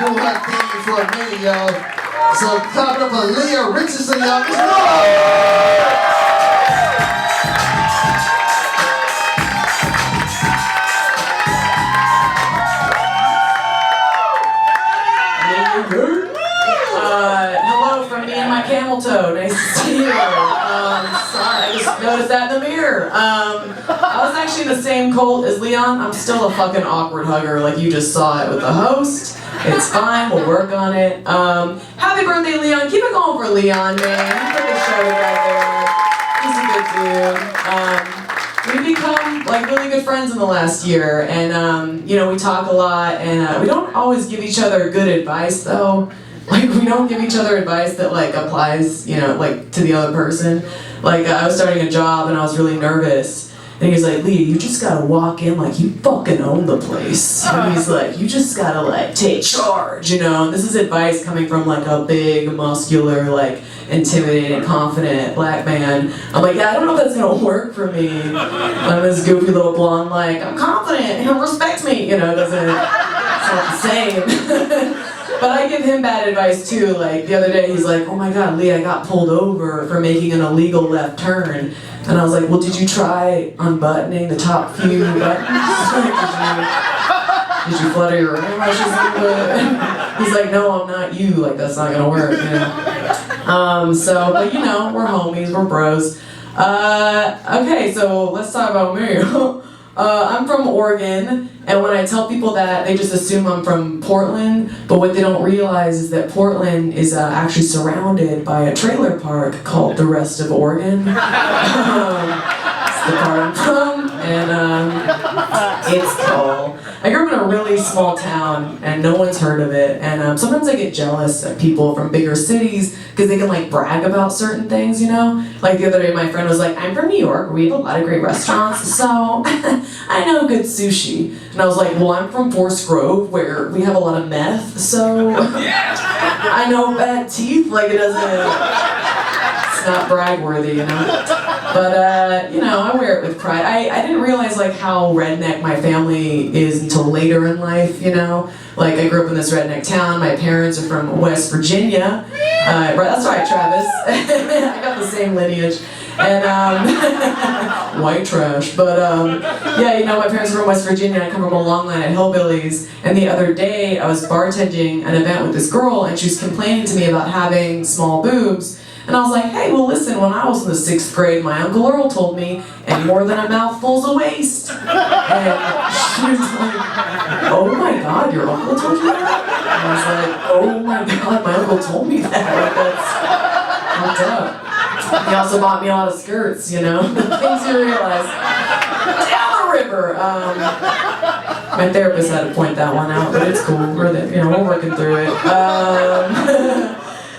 do her thing for a minute, yo. So clap it up for Lia Richardson, y'all. Let's go! Hello from me and my camel toe. Nice to see you. Sorry, I just noticed that in the mirror. I was actually in the same cult as Leon. I'm still a fucking awkward hugger, like you just saw it with the host. It's fine, we'll work on it. Happy birthday, Leon. Keep it going for Leon, man. He put the show together. He's a good dude. We've become like really good friends in the last year, and you know, we talk a lot, and we don't always give each other good advice though. Like, we don't give each other advice that like applies, you know, like to the other person. Like, I was starting a job and I was really nervous, and he's like, Leah, you just gotta walk in like you fucking own the place. And he's like, you just gotta like take charge, you know. And this is advice coming from like a big, muscular, like intimidating, confident black man. I'm like, yeah, I don't know if that's gonna work for me. I'm this goofy little blonde, like, I'm confident, he'll respect me, you know. It's not the same. But I give him bad advice too. Like the other day, he's like, "Oh my God, Lee, I got pulled over for making an illegal left turn," and I was like, "Well, did you try unbuttoning the top few buttons? did you flutter your eyelashes a little bit?" He's like, "No, I'm not you. Like that's not gonna work." You know? So, but you know, we're homies, we're bros. Okay, so let's talk about me. I'm from Oregon, and when I tell people that, they just assume I'm from Portland, but what they don't realize is that Portland is actually surrounded by a trailer park called the rest of Oregon. It's the part I'm from, and it's cool. I grew up in a really small town, and no one's heard of it, and sometimes I get jealous of people from bigger cities because they can like brag about certain things, you know? Like the other day my friend was like, I'm from New York, we have a lot of great restaurants, so I know good sushi. And I was like, well, I'm from Forest Grove where we have a lot of meth, so I know bad teeth, like it doesn't... It's not brag worthy, you know? But, you know, I wear it with pride. I didn't realize, like, how redneck my family is until later in life, you know? Like, I grew up in this redneck town. My parents are from West Virginia. Right, that's right, Travis. I got the same lineage. And, white trash. But, yeah, you know, my parents are from West Virginia. I come from a long line of hillbillies. And the other day, I was bartending an event with this girl, and she was complaining to me about having small boobs. And I was like, hey, well listen, when I was in the 6th grade, my Uncle Earl told me, and more than a mouthful's a waste. And she was like, oh my God, your uncle told you that? And I was like, oh my God, my uncle told me that. Like, that's fucked up. He also bought me a lot of skirts, you know? Things you realize. Down the river. My therapist had to point that one out, but it's cool. We're working through it.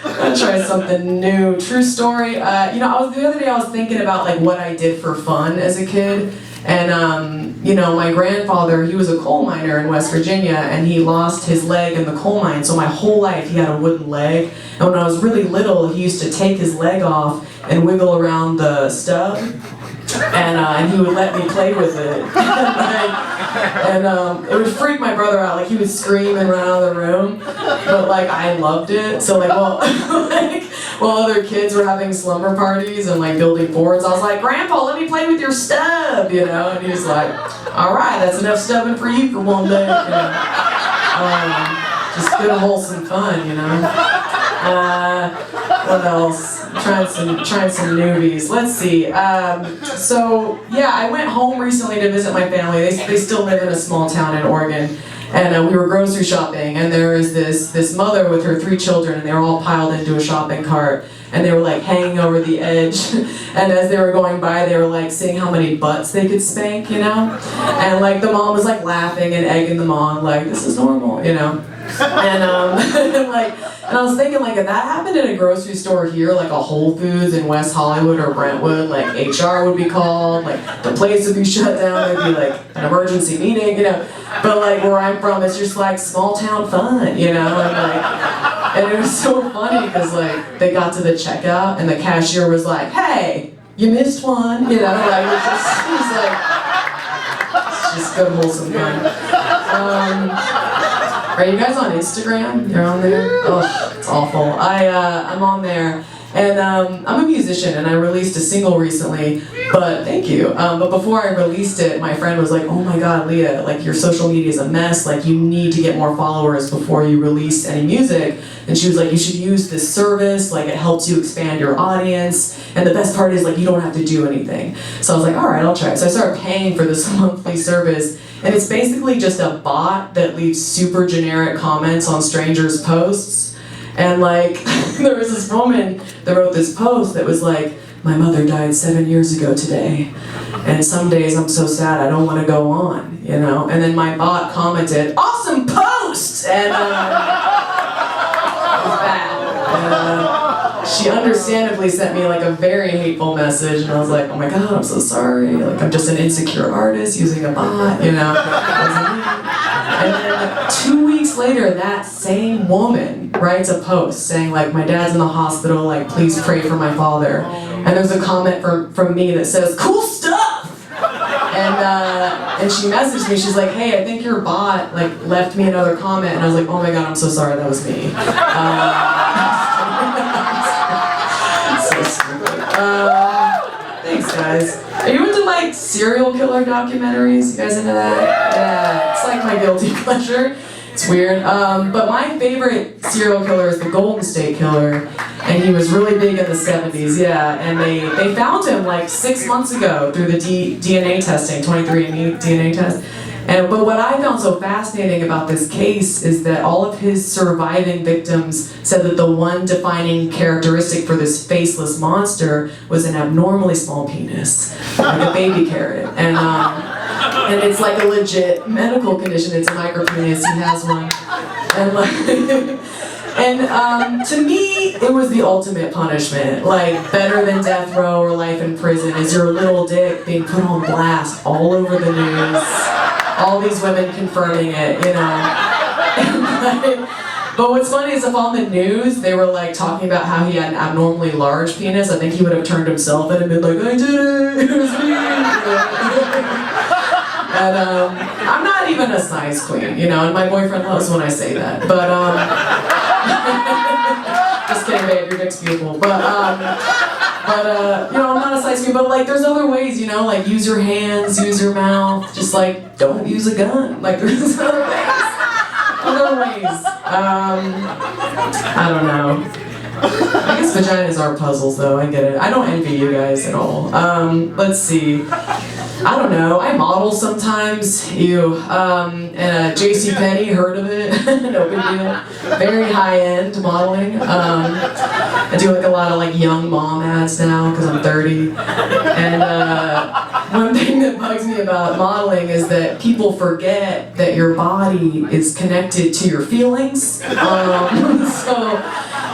I'm gonna try something new. True story. You know, the other day I was thinking about like what I did for fun as a kid, and you know, my grandfather, he was a coal miner in West Virginia, and he lost his leg in the coal mine. So my whole life he had a wooden leg, and when I was really little, he used to take his leg off and wiggle around the stub, and he would let me play with it. And it would freak my brother out. Like he would scream and run out of the room, but like I loved it. So like while other kids were having slumber parties and like building forts, I was like, Grandpa, let me play with your stub, you know. And he was like, all right, that's enough stubbing for you for one day. You know? Just good wholesome fun, you know. What else? Trying some newbies. Let's see. So yeah, I went home recently to visit my family. They still live in a small town in Oregon, and we were grocery shopping. And there was this mother with her 3 children, and they were all piled into a shopping cart, and they were like hanging over the edge. And as they were going by, they were like seeing how many butts they could spank, you know. And like the mom was like laughing and egging them on, like this is normal, you know. And and I was thinking, like, if that happened in a grocery store here, like a Whole Foods in West Hollywood or Brentwood, like HR would be called, like the place would be shut down, there'd be like an emergency meeting, you know. But like where I'm from, it's just like small town fun, you know. And it was so funny because like they got to the checkout and the cashier was like, "Hey, you missed one," you know. Like it was like it's just good wholesome fun. Are you guys on Instagram? You're on there? Oh, it's awful. I'm on there. And I'm a musician, and I released a single recently, but thank you. But before I released it, my friend was like, oh my god, Lia, like your social media is a mess, like you need to get more followers before you release any music. And she was like, you should use this service, like it helps you expand your audience, and the best part is like you don't have to do anything. So I was like, alright, I'll try it. So I started paying for this monthly service, and it's basically just a bot that leaves super generic comments on strangers' posts. And like, there was this woman that wrote this post that was like, my mother died 7 years ago today, and some days I'm so sad I don't want to go on, you know? And then my bot commented, awesome post! And it was bad. And, she understandably sent me like a very hateful message, and I was like, oh my god, I'm so sorry. Like, I'm just an insecure artist using a bot, you know? And then 2 weeks later, that same woman writes a post saying like, my dad's in the hospital, like please pray for my father. And there's a comment from me that says, cool stuff! And she messaged me, she's like, hey, I think your bot like left me another comment, and I was like, oh my god, I'm so sorry, that was me. So stupid. Thanks guys. Are you into like serial killer documentaries? You guys into that? Yeah, it's like my guilty pleasure. It's weird. But my favorite serial killer is the Golden State Killer, and he was really big in the 70s, yeah. And they found him like 6 months ago through the DNA testing, 23andMe DNA test. But what I found so fascinating about this case is that all of his surviving victims said that the one defining characteristic for this faceless monster was an abnormally small penis, like a baby carrot. And it's like a legit medical condition. It's a micropenis. He has one. And to me, it was the ultimate punishment. Like, better than death row or life in prison is your little dick being put on blast all over the news. All these women confirming it, you know. But what's funny is if on the news they were like talking about how he had an abnormally large penis, I think he would have turned himself in and been like, I did it, it was me. And I'm not even a size queen, you know, and my boyfriend loves when I say that. But just kidding, babe, your dick's beautiful. But you know, I'm not a size queen, but like there's other ways, you know, like use your hands, use your mouth, just like don't use a gun. Like there's other ways. Other ways. I don't know. I guess vaginas are puzzles though, I get it. I don't envy you guys at all. Let's see. I don't know, I model sometimes, and JCPenney, heard of it? No big deal. Very high-end modeling. I do like a lot of like young mom ads now, because I'm 30. And one thing that bugs me about modeling is that people forget that your body is connected to your feelings. So,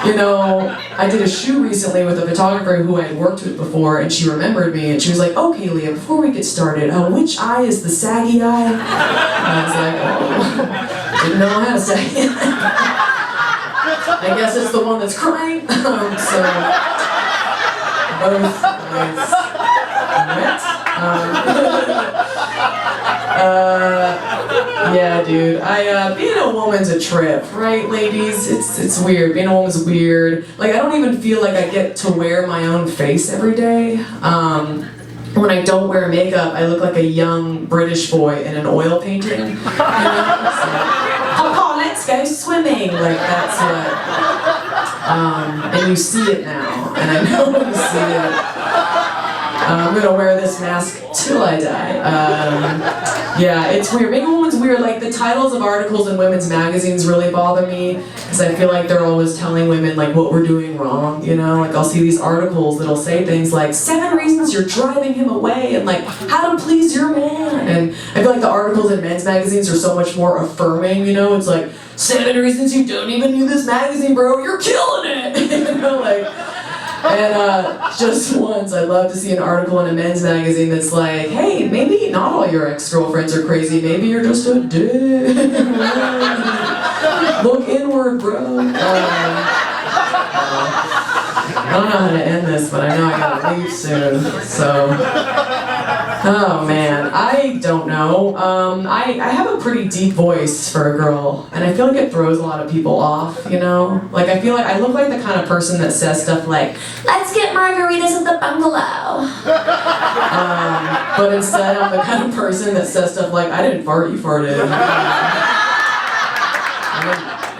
you know, I did a shoot recently with a photographer who I had worked with before, and she remembered me, and she was like, okay, Lia, before we get started, which eye is the saggy eye? And I was like, oh, didn't know I had a saggy eye. I guess it's the one that's crying. So, both eyes. Yeah, dude. Being a woman's a trip, right, ladies? It's weird. Being a woman's weird. Like, I don't even feel like I get to wear my own face every day. When I don't wear makeup, I look like a young British boy in an oil painting. You know? So, oh, let's go swimming. Like, that's what. And you see it now, and I know you see it. I'm gonna wear this mask till I die. Yeah, it's weird. Being a woman's weird. Like, the titles of articles in women's magazines really bother me, because I feel like they're always telling women like what we're doing wrong, you know? Like, I'll see these articles that'll say things like 7 reasons you're driving him away, and like how to please your man. And I feel like the articles in men's magazines are so much more affirming, you know? It's like 7 reasons you don't even need this magazine, bro. You're killing it. You know, like. And just once, I'd love to see an article in a men's magazine that's like, hey, maybe not all your ex-girlfriends are crazy, maybe you're just a dick. Look inward, bro. I don't know how to end this, but I know I gotta leave soon, so. Oh man, I don't know. I have a pretty deep voice for a girl, and I feel like it throws a lot of people off, you know? Like, I feel like I look like the kind of person that says stuff like, let's get margaritas at the bungalow. But instead, I'm the kind of person that says stuff like, I didn't fart, you farted.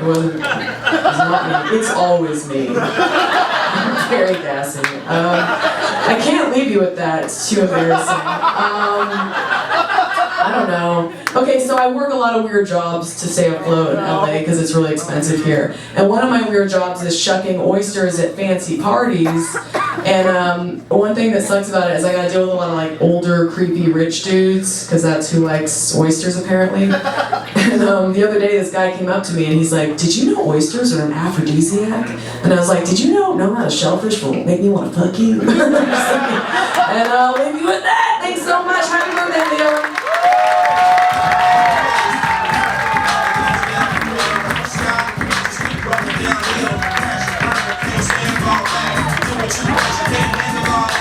It's not me. It's always me. I'm very gassy. I can't leave you with that. It's too embarrassing. I don't know. Okay, so I work a lot of weird jobs to stay afloat in LA because it's really expensive here. And one of my weird jobs is shucking oysters at fancy parties. And one thing that sucks about it is I gotta deal with a lot of like older, creepy, rich dudes because that's who likes oysters apparently. And the other day this guy came up to me and he's like, did you know oysters are an aphrodisiac? And I was like, did you know that a shellfish will make me want to fuck you? And I'll leave you with that!